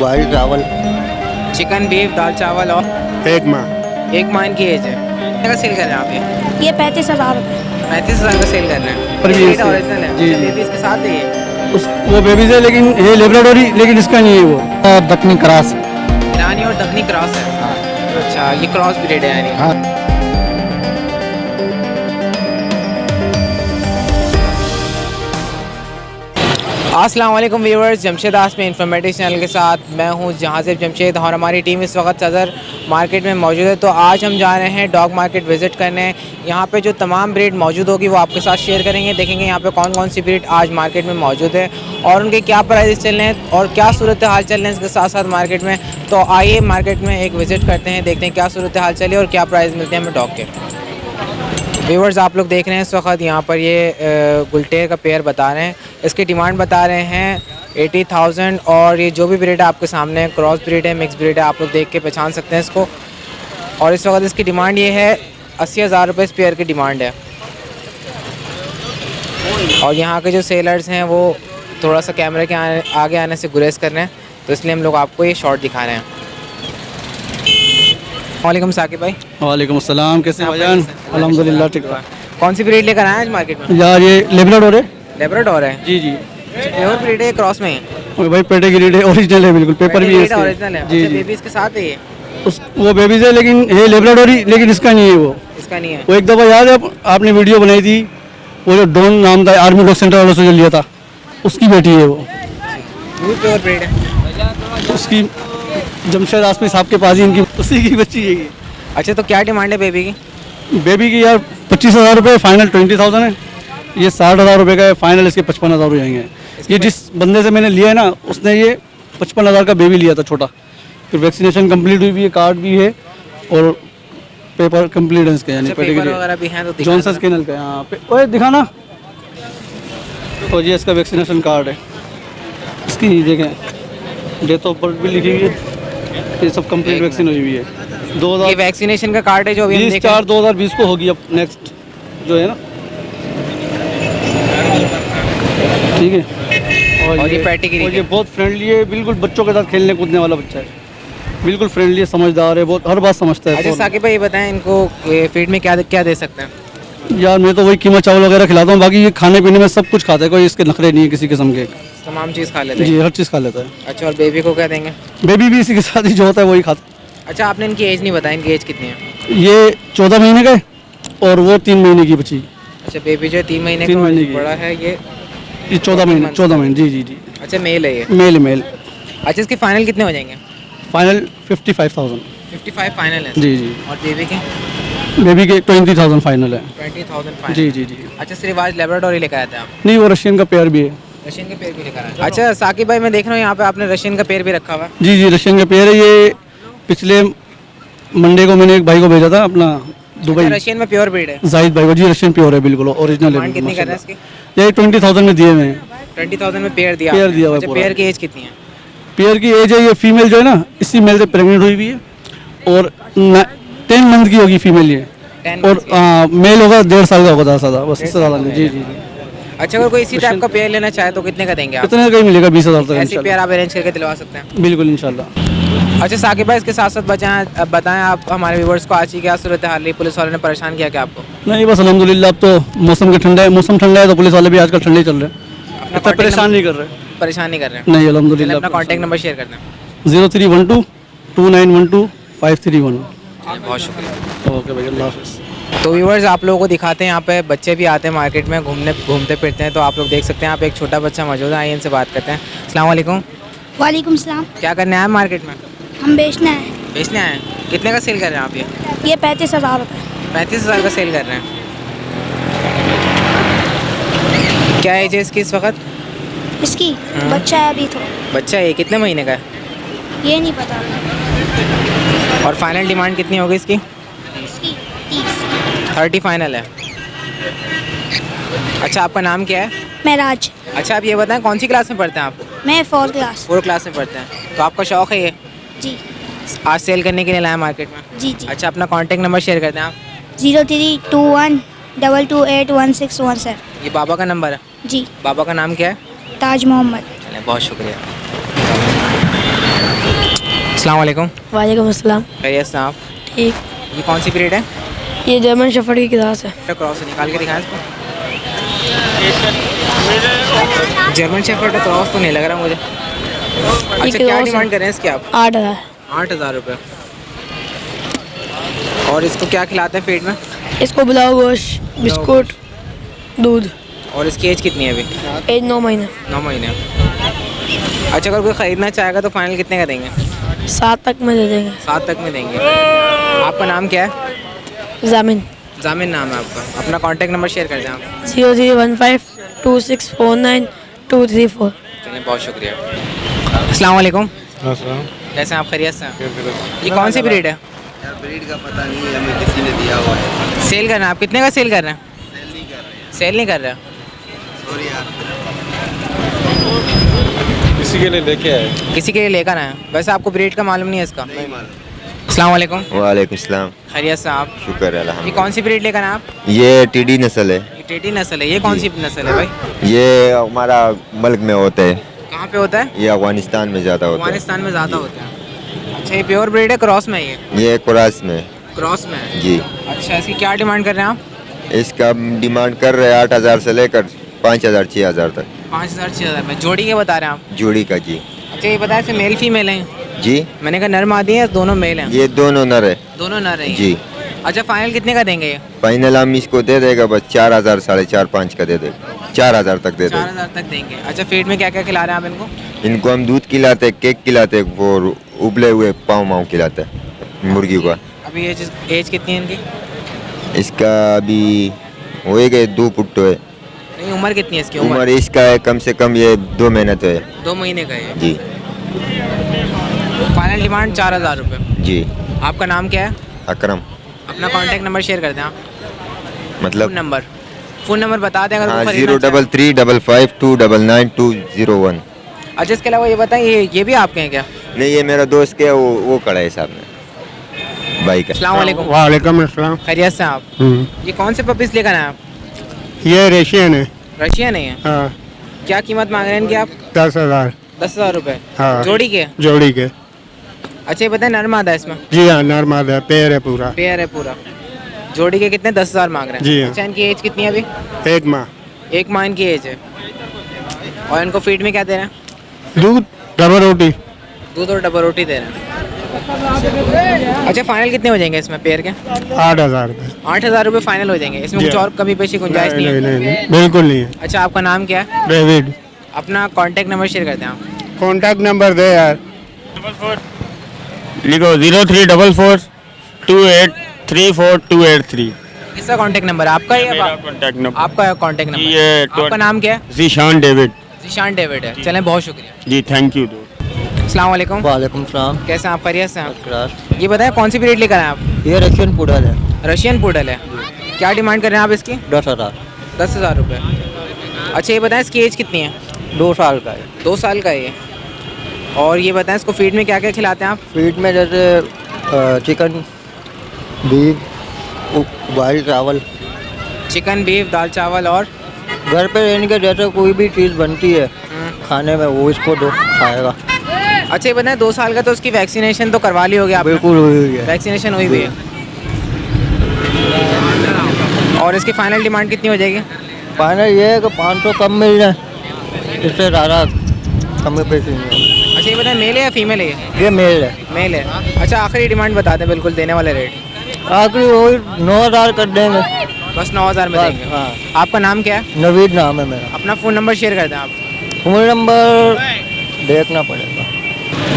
दाल चावल। Chicken beef दाल चावल और 1 माह। 1 माह की एज है। कितने का सेल कर रहे हैं आप ये 35,000 रुपये। 35,000 का सेल कर रहे हैं। पर भी ये इसके- ओरिजिनल है। जी, अच्छा, जी। बेबी इसके साथ है ये। वो बेबीज है, लेकिन ये लेब्राडोरी, लेकिन इसका नहीं है वो दक्षिणी क्रॉस। ईरानी और दखनी क्रॉस है। अच्छा, ये क्रॉस ब्रीड है यानी। हाँ। अस्सलाम वालेकुम व्यूअर्स, जमशेद आसमी इन्फॉर्मेटिव चैनल के साथ मैं हूं जहाज़िब जमशेद और हमारी टीम इस वक्त सदर मार्केट में मौजूद है। तो आज हम जा रहे हैं डॉग मार्केट विज़िट करने। यहाँ पे जो तमाम ब्रीड मौजूद होगी वो आपके साथ शेयर करेंगे। देखेंगे यहाँ पे कौन कौन सी ब्रीड आज मार्केट में मौजूद है और उनके क्या प्राइस चल रहे हैं और क्या सूरत हाल चल रहे हैं इसके साथ साथ मार्केट में। तो आइए मार्केट में एक विज़िट करते हैं, देखते हैं क्या सूरत हाल चली और क्या प्राइस मिलते हैं हमें डॉग के। व्यूअर्स, आप लोग देख रहे हैं इस वक्त यहाँ पर ये गुलटेर का पेयर बता रहे हैं। इसकी डिमांड बता रहे हैं 80,000 और ये जो भी ब्रीड है आपके सामने क्रॉस ब्रीड है, मिक्स ब्रीड है, आप लोग देख के पहचान सकते हैं इसको। और इस वक्त इसकी डिमांड ये है 80,000 रुपये इस पेयर की डिमांड है। और यहाँ के जो सेलर्स हैं वो थोड़ा सा कैमरे के आगे आने से गुरेज कर रहे हैं, तो इसलिए हम लोग आपको ये शॉट दिखा रहे हैं। वालेकुम साकिब भाई। वालेकुम अस्सलाम, कैसे भाईजान? अल्हम्दुलिल्लाह ठीक है। कौन सी ब्रीड लेकर आए आज मार्केट में? यार ये लेब्राडोर है। लेब्राडोर है। जी जी। प्योर ब्रीड है, क्रॉस में है? और भाई पेडिग्री है, ओरिजिनल है बिल्कुल, पेपर भी है इसके। ओरिजिनल है। जी अच्छा, जी। बेबी इसके साथ है ये? वो बेबीज है, लेकिन ये लेब्राडोरी, लेकिन इसका नहीं है वो। इसका नहीं है। वो एक दफ़ा याद है आपने वीडियो बनाई थी, वो जो डॉन नाम था आर्मी डॉग सेंटर वालों से जो लिया था, उसकी बेटी है वो प्योर ब्रीड है। उसकी जमशेद आसमी साहब के पास ही इनकी उसी की बच्ची है ये। अच्छा, तो क्या डिमांड है बेबी की? बेबी की यार 25,000 रुपये, फाइनल 20,000 है। ये 60,000 रुपये का है, फाइनल इसके 55,000 हो जाएंगे। ये जिस बंदे से मैंने लिया है ना, उसने ये 55,000 का बेबी लिया था छोटा। फिर वैक्सीनेशन कंप्लीट हुई भी है, कार्ड भी है और पेपर कंप्लीट है इसके, यानी अच्छा, पेपर वगैरह भी हैं तो दिखा जॉनसन देना। केनल का। यहाँ पे ओए दिखाना। और ये इसका वैक्सीनेशन कार्ड है। इसकी देखें, डेट ऑफ बर्थ भी लिखी हुई है, ये सब कंप्लीट वैक्सीन हुई हुई है। ये 2020 वैक्सीनेशन का कार्ड है जो अभी हम देख रहे हैं। 4/2020 को होगी अब नेक्स्ट जो है ना, ठीक है। और ये पेडिग्री और ये बहुत फ्रेंडली है, बिल्कुल बच्चों के साथ खेलने कूदने वाला बच्चा है, बिल्कुल फ्रेंडली है, समझदार है, बहुत हर बात समझता है। अच्छा साकिब भाई, ये बताएं इनको फीड में क्या क्या दे सकते हैं? यार मैं तो वही कीमा चावल वगैरह खिलाता हूँ, बाकी ये खाने पीने में सब कुछ खाता है, कोई इसके नखरे नहीं है किसी किस्म के। तमाम चीज़ खा लेते जी, हैं? हर चीज़ खा लेता है। अच्छा, और बेबी को क्या देंगे? बेबी भी इसी के साथ ही जो होता है वही खाता अच्छा, आपने इनकी एज नहीं बताया, इनकी एज कितनी है? है। ये 14 महीने का है और वो 3 महीने की बच्ची। अच्छा, बेबी जो है 3 महीने 3 का महीने की। बड़ा है ये। ये 14 महीने, 14 महीने। जी जी जी। अच्छा, मेल है ये? Mail mail. अच्छा, इसके फाइनल कितने हो जाएंगे? फाइनल 55,000। 55 फाइनल है। जी जी। और बेबी के? बेबी के 20,000 फाइनल है। 20,000 फाइनल। जी जी जी। अच्छा, सिर्फ आज लेब्राडोर ही लेकर आए थे आप? नहीं, वो रशियन का पेयर भी है। रशियन के पेड़ भी लेकर आए। अच्छा साकिब भाई, मैं देख रहा हूँ यहाँ पे आपने रशियन का पेड़ भी रखा हुआ है। जी जी, रशियन का पेयर है। ये पिछले मंडे को मैंने एक भाई को भेजा था अपना दुबई। अच्छा, रशियन में प्योर ब्रीड है। जाहिद भाई को। जी, रशियन प्योर है, बिल्कुल ओरिजिनल डिमांड है। कितनी कर रहे हैं इसकी? ये 20,000 में दिए हुए हैं। 20,000 में पेयर दिया पेयर आपने। दिया हुआ है अच्छा, पूरा। पेयर की एज कितनी है? पेयर की एज है, ये फीमेल जो है ना, इसी मेल से प्रेग्नेंट हुई हुई है और 10 मंथ की होगी फीमेल ये। 10 और months की। मेल होगा 1.5 साल का होगा, ज़्यादा बस, इससे ज़्यादा नहीं। जी जी जी। अच्छा, अगर कोई इसी टाइप का पेयर लेना चाहे तो कितने का देंगे आप? कितने का ही मिलेगा? 20,000 तक ऐसी इंशाल्लाह। पेयर आप अरेंज करके दिलवा सकते हैं? बिल्कुल इंशाल्लाह। अच्छा साकिब भाई, इसके साथ साथ बताएं आप हमारे व्यूवर्स को आज की क्या सूरत हाल रही? पुलिस वालों ने परेशान किया क्या आपको? नहीं, बस अल्हम्दुलिल्लाह, अब तो मौसम ठंडा है तो पुलिस वाले भी आजकल ठंडे चल रहे हैं, अपना इतना परेशान नहीं कर रहे। परेशान नहीं कर रहे हैं? नहीं, चलिए, अल्हम्दुलिल्लाह। अपना कॉन्टैक्ट नंबर शेयर करते हैं। 0312 2912 531। बहुत शुक्रिया। ओके भाई, अल्लाह हाफ़िज़। तो व्यूवर्स, आप लोगों को दिखाते हैं, यहाँ पे बच्चे भी आते हैं मार्केट में घूमते फिरते हैं, तो आप लोग देख सकते हैं यहाँ पे एक छोटा बच्चा मौजूद है। आइए इनसे बात करते हैं। अस्सलाम वालेकुम। वालेकुम सलाम। क्या करने आए हैं मार्केट में? हम बेचना है। बेचने आए हैं। कितने का सेल कर रहे हैं आप ये? 35,000 रुपये। 35,000 का सेल कर रहे हैं। क्या एज है इसकी इस वक्त? इसकी बच्चा है अभी तो, बच्चा है, कितने महीने का है? ये नहीं पता। और फाइनल डिमांड कितनी होगी इसकी? इसकी 30। 30 फाइनल है। अच्छा, आपका नाम क्या है? महराज। अच्छा, आप ये बताएं कौन सी क्लास में पढ़ते हैं आप? मैं 4th क्लास। 4 क्लास में पढ़ते हैं। तो आपका शौक़ है ये जी आज सेल करने के लिए लाया मार्केट में? जी जी। अच्छा, अपना कॉन्टैक्ट नंबर शेयर कर दें आप। 0321 228 1617। ये बाबा का नंबर है? जी। बाबा का नाम क्या है? ताज मोहम्मद। चलें, बहुत शुक्रिया। अस्सलाम वालेकुम। वालेकुम अस्सलाम। खैरियत से आप? ठीक। ये कौन सी ब्रीड है? ये जर्मन शेफर्ड की क्लास है। क्रॉस से निकाल के दिखाएं इसको। जर्मन शेफर्ड का क्रॉस तो नहीं लग रहा मुझे। अच्छा, क्या क्रॉस है। डिमांड कर रहे हैं इसके आप? 8,000। 8,000 रुपये। और इसको क्या खिलाते हैं फीड में? इसको बुलाओ गोश्त, बिस्कुट, दूध। और इसकी एज कितनी है अभी? एज 9 महीने। 9 महीने। अच्छा, अगर कोई ख़रीदना चाहेगा तो फाइनल कितने का देंगे? 7 तक में दे देंगे। 7 तक में देंगे। आपका नाम क्या है? जामिन। जामिन नाम है आपका। अपना कॉन्टैक्ट नंबर शेयर कर दें आप। 00152649 234। चलिए, बहुत शुक्रिया। अस्सलाम वालेकुम। कैसे हैं आप? खैरियत से हैं? ये कौन सी ब्रीड है? यार ब्रीड का पता नहीं है, हमें किसी ने दिया हुआ है। सेल करना है? आप कितने का सेल कर रहे हैं? सेल नहीं कर रहे हैं? सॉरी यार। किसी के लिए लेके आए। किसी के लिए लेकर आए हैं? वैसे आपको ब्रीड का मालूम नहीं है इसका? नहीं मालूम। अस्सलाम वालेकुम। वालेकुम सलाम। खैरियत से आप? शुक्र है ये अल्हम्दुलिल्लाह। कौन सी ब्रीड लेकर आए आप? ये टीडी नस्ल है। ये टेडी नस्ल है। ये कौन सी नस्ल है भाई? ये हमारा मुल्क में होता है, कहाँ पे होता है? ये अफगानिस्तान में ज़्यादा होता है। अफगानिस्तान में ज़्यादा होता है। अच्छा, ये प्योर ब्रीड है क्रॉस में? ये कुरास में। क्रॉस में है। जी। अच्छा, इसकी क्या डिमांड कर रहे हैं आप? इसका डिमांड कर रहे हैं 8,000 से लेकर 5,000 6,000 तक 5,000 6,000 में। जोड़ी के बता रहे हैं आप? जोड़ी का। जी अच्छा, ये बताया इसमें मेल फीमेल हैं? जी। मैंने कहा नर मादी है, दोनों मेल हैं? ये दोनों नर है। दोनों नर हैं? जी। अच्छा, फाइनल कितने का देंगे ये? फाइनल हम इसको दे देगा बस 4,000 4,500 का दे देगा, 4,000 तक दे देगा। 4,000 तक देंगे। अच्छा, फीड में क्या क्या खिला रहे हैं आप इनको? इनको हम दूध खिलाते, केक खिलाते, वो उबले हुए पाँव खिलाते हैं मुर्गी को। अभी एज कितनी है इनकी? इसका अभी हो गए 2 पुट्टो है। नहीं, उम्र कितनी है इसकी? उम्र इसका है कम से कम ये 2 महीने तो है। 2 महीने का है। जी। फाइनल डिमांड 4,000 रुपये। जी। आपका नाम क्या है? अकरम। अपना कॉन्टैक्ट नंबर शेयर कर दें आप। मतलब फ़ोन नंबर बता दें अगर हाँ, कोई खरीदना चाहे। 03355299 अच्छा, इसके अलावा ये बताइए, ये भी आपके हैं क्या? नहीं, ये मेरा दोस्त के वो खड़ा है सामने भाई का। अस्सलाम वालेकुम। वालेकुम अस्सलाम। खैरियत से आप? ये कौन से पपीज़ लेकर आए आप? ये रेशियन है। रशियन है ये? हाँ। क्या कीमत मांग रहे हैं इनकी आप? 10,000। 10,000 रुपये। हाँ। जोड़ी के? जोड़ी के। अच्छा, ये बताएं नर मादा है इसमें? जी हाँ, नर मादा है, पेड़ है पूरा। पेयर है पूरा। जोड़ी के कितने? 10,000 मांग रहे हैं? जी हाँ। अच्छा, इनकी एज कितनी है अभी? 1 माह। 1 माह इनकी एज है। और इनको फीड में क्या दे रहे हैं? दूध, डबल रोटी। दूध और डबल रोटी दे रहे हैं। अच्छा, फाइनल कितने हो जाएंगे इसमें पेयर के? 8,000 रुपये। 8,000 रुपये फाइनल हो जाएंगे। इसमें जी कुछ हाँ। और कमी पेशी गुंजाइश नहीं है? नहीं, बिल्कुल नहीं है। अच्छा, आपका नाम क्या है? डेविड। अपना कॉन्टैक्ट नंबर शेयर कर दें आप। कॉन्टैक्ट नंबर दे यार। लिखो 03442834 किसका कॉन्टैक्ट नंबर है? आपका या कॉन्टैक्ट नंबर। आपका कॉन्टैक्ट नंबर? ये आपका नाम क्या है? जीशान डेविड। जिशान डेविड है। चलें, बहुत शुक्रिया। जी, थैंक यू। अस्सलाम वालेकुम। वालेकुम सलाम। कैसे हैं आप? खैरियत से हैं? क्लास। ये बताएं कौन सी ब्रीड लेकर आए आप? ये रशियन पुडल है। रशियन पुडल है। क्या डिमांड कर रहे हैं आप इसकी? 10,000। 10,000 रुपये। अच्छा, ये बताएं इसकी एज कितनी है? 2 साल का है। 2 साल का है ये। और ये बताएं इसको फीड में क्या क्या खिलाते हैं आप? फीड में जैसे चिकन, बीफ, बॉइल्ड चावल। चिकन, बीफ, दाल चावल और घर पे इनके जैसे कोई भी चीज़ बनती है खाने में वो इसको दो खाएगा। अच्छा, ये बताएं 2 साल का तो उसकी वैक्सीनेशन तो करवा ली होगी आपने? बिल्कुल हुई हुई है। वैक्सीनेशन हुई हुई है। और इसकी फाइनल डिमांड कितनी हो जाएगी? फाइनल ये है कि 500 कम मिल जाए, इससे ज़्यादा कमी पेशी नहीं है। अच्छा, ये बताएं मेल है या फीमेल है ये मेल है। मेल है। अच्छा, आखिरी डिमांड बता दें, बिल्कुल देने वाले रेट। आखिरी वही 9,000 कर देंगे। बस 9,000 में बस, देंगे। हाँ। आपका नाम क्या है? नवीद नाम है मेरा। अपना फ़ोन नंबर शेयर कर दें आप। फ़ोन नंबर देखना पड़ेगा।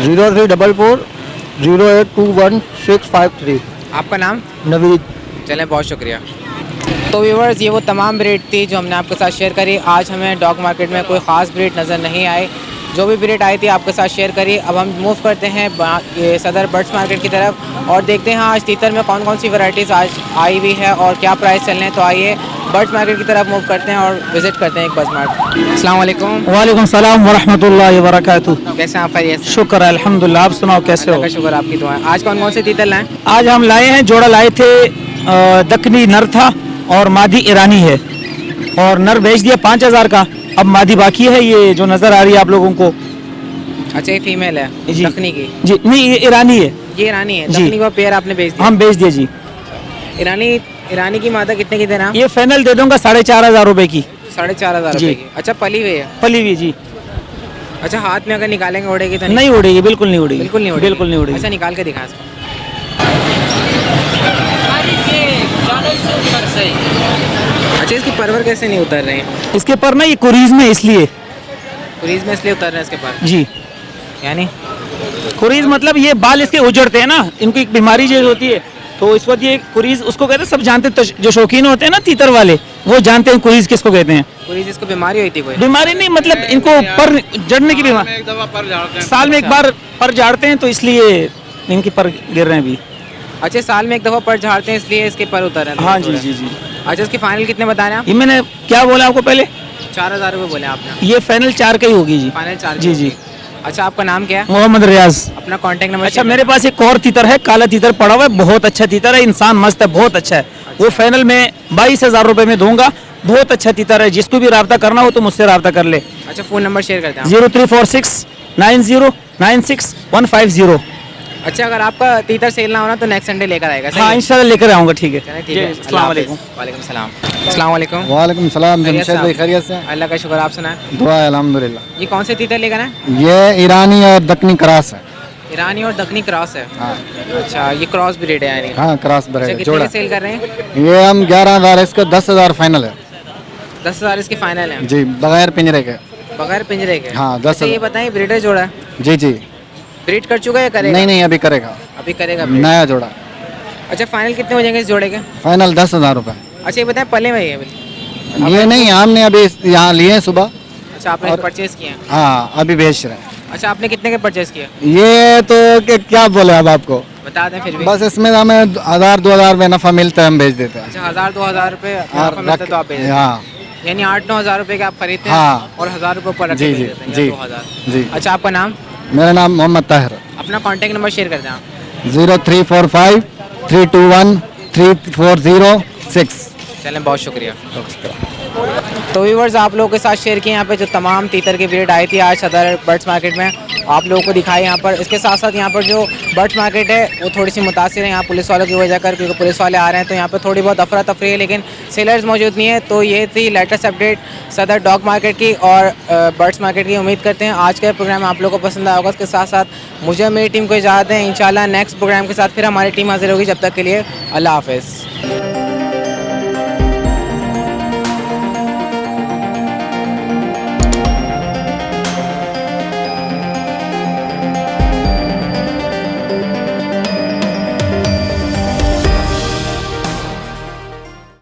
03440821 आपका नाम? नवीद। चलें, बहुत शुक्रिया। तो व्यूवर्स, ये वो तमाम ब्रीड थी जो हमने आपके साथ शेयर करी। आज हमें डॉग मार्केट में कोई ख़ास ब्रीड नज़र नहीं आई। जो भी ब्रीड आई थी आपके साथ शेयर करी। अब हम मूव करते हैं ये सदर बर्ड्स मार्केट की तरफ और देखते हैं आज तीतर में कौन कौन सी वैरायटीज़ आज आई हुई है और क्या प्राइस चल रहे हैं। तो आइए बर्ड्स मार्केट की तरफ मूव करते हैं और विज़िट करते हैं एक बर्ड्स मार्केट। अस्सलाम वालेकुम। वालेकुम सलाम वरहमतुल्लाहि वबरकातुहू। कैसे हैं आप? खैरियत से? शुक्र है अल्हम्दुलिल्लाह। आप सुनाओ कैसे हो? का शुक्र, आपकी दुआ है। आज कौन कौन से तीतर लाएँ? आज हम लाए हैं, जोड़ा लाए थे, दक्कनी नर था और मादी ईरानी है और नर बेच दिया 5,000 का। अब मादी बाकी है, ये जो नज़र आ रही है आप लोगों को। अच्छा ये फीमेल है जी। दखनी की, जी नहीं, ये ईरानी है। ये ईरानी है। जी। दखनी का पेयर आपने बेच दिया। हम बेच दिए जी। ईरानी की मादा कितने की देना? ये फाइनल दे दूंगा 4,500 रुपए की। 4,500 जी। रुपए की। अच्छा पली हुई है। पली हुई जी। अच्छा हाथ में अगर निकालेंगे उड़ेगी तो नहीं उड़ेगी, बिल्कुल नहीं उड़ेगी। बिल्कुल नहीं उड़ेगी। बिल्कुल नहीं उड़ेगी। अच्छा निकाल के दिखा इसको। अच्छा इसकी परवर कैसे नहीं उतर रहे हैं? इसके पर ना ये कुरीज में इसलिए। कुरीज में इसलिए उतर रहे हैं इसके पर, जी। यानी कुरीज मतलब ये बाल इसके उजड़ते हैं ना, इनको एक बीमारी जो होती है, तो इस वक्त ये कुरीज उसको कहते हैं, सब जानते हैं, तो जो शौकीन होते हैं ना तीतर वाले वो जानते हैं कुरीज किसको कहते हैं। कुरीज इसको बीमारी हुई थी कोई? बीमारी नहीं, मतलब इनको पर जड़ने की बीमारी, एक दफा पर झाड़ते हैं। साल में एक बार पर झाड़ते हैं, तो इसलिए इनकी पर गिर रहे हैं अभी। अच्छा साल में एक दफा पर झाड़ते हैं इसलिए इसके पर उतर रहे हैं हाँ थोड़े जी थोड़े। जी जी। अच्छा इसकी फाइनल कितने बता रहे हैं ये मैंने क्या बोला आपको पहले? आप? 4,000 रुपये बोले आपने। ये फाइनल 4 का ही होगी जी। फाइनल 4 जी जी। अच्छा आपका नाम क्या है? मोहम्मद रियाज। अपना कांटेक्ट नंबर? अच्छा मेरे पास एक और तीतर है, काला तीतर पड़ा हुआ है, बहुत अच्छा तीतर है, इंसान मस्त है, बहुत अच्छा है। वो फाइनल में 22,000 रुपए में दूंगा, बहुत अच्छा तीतर है। जिसको भी रब्ता करना हो तो मुझसे रब्ता कर ले। अच्छा फ़ोन नंबर शेयर करते हैं 0346 9096 150। अच्छा अगर आपका तीतर सेल ना होना तो नेक्स्ट संडे लेकर आएगा? सही हाँ है? इंशाल्लाह लेकर आऊँगा। ठीक है, चलें, ठीक है। अस्सलाम वालेकुम। वालेकुम सलाम। अस्सलाम वालेकुम। वालेकुम सलाम खैरियत जमशेद से भाई, आप? खैरियत से? अल्लाह का शुक्र, आप सुनाएं। दुआ है अल्हम्दुलिल्लाह। ये कौन से तीतर लेकर आए? ये ईरानी और दक्कनी क्रॉस है। ईरानी और दखनी क्रॉस है। हाँ अच्छा ये क्रॉस ब्रीड है यानी? हाँ क्रॉस अच्छा बरेगा कितने जोड़ा। की सेल कर रहे हैं? ये हम 11,000, इसका 10,000 फाइनल है 10,000 इसकी फाइनल है जी, बगैर पिंजरे के। बगैर पिंजरे के? हाँ, 10,000। अच्छा ये बताएं ब्रीडर जोड़ा है? जी जी। ब्रीड कर चुका है या करेगा? नहीं नहीं, अभी करेगा, अभी करेगा breed। नया जोड़ा। अच्छा फाइनल कितने हो जाएंगे इस जोड़े के? फाइनल 10,000 रुपये। अच्छा ये बताएं पले में ही है अभी? ये नहीं, हमने अभी यहाँ लिए हैं सुबह। अच्छा आपने और- परचेज किया है? हाँ अभी बेच रहे हैं। अच्छा आपने कितने के परचेज किया? ये तो क्या बोले अब आपको, बता दें फिर भी। बस इसमें हमें 1,000-2,000 में नफा मिलता है, हम बेच देते हैं। अच्छा 1,000-2,000 रुपये और मुनाफा मिलता है तो आप बेच देते हैं। हाँ यानी 8-9 हज़ार रुपये के आप खरीदते हैं हाँ। और 1,000 रुपये ऊपर रख के जी बेच जी देते हैं, जी या 2,000। जी। अच्छा आपका नाम? मेरा नाम मोहम्मद ताहिर। अपना कांटेक्ट नंबर शेयर कर दें आप। 0345 321 3406। चलें बहुत शुक्रिया। तो व्यूवर्स आप लोगों के साथ शेयर किए यहाँ पे जो तमाम तीतर की ब्रीड आई थी आज सदर बर्ड्स मार्केट में, आप लोगों को दिखाई यहाँ पर। इसके साथ साथ यहाँ पर जो बर्ड्स मार्केट है वो थोड़ी सी मुतासिर है यहाँ पुलिस वालों की वजह कर, क्योंकि पुलिस वाले आ रहे हैं तो यहाँ पर थोड़ी बहुत अफरा तफरी है, लेकिन सेलर्स मौजूद नहीं है। तो ये थी लेटेस्ट अपडेट सदर डॉग मार्केट की और बर्ड्स मार्केट की। उम्मीद करते हैं आज का प्रोग्राम आप लोगों को पसंद आया होगा। इसके साथ साथ मुझे मेरी टीम को इजाज़त दें, इंशाल्लाह नेक्स्ट प्रोग्राम के साथ फिर हमारी टीम हाजिर होगी। जब तक के लिए अल्लाह हाफ़िज़।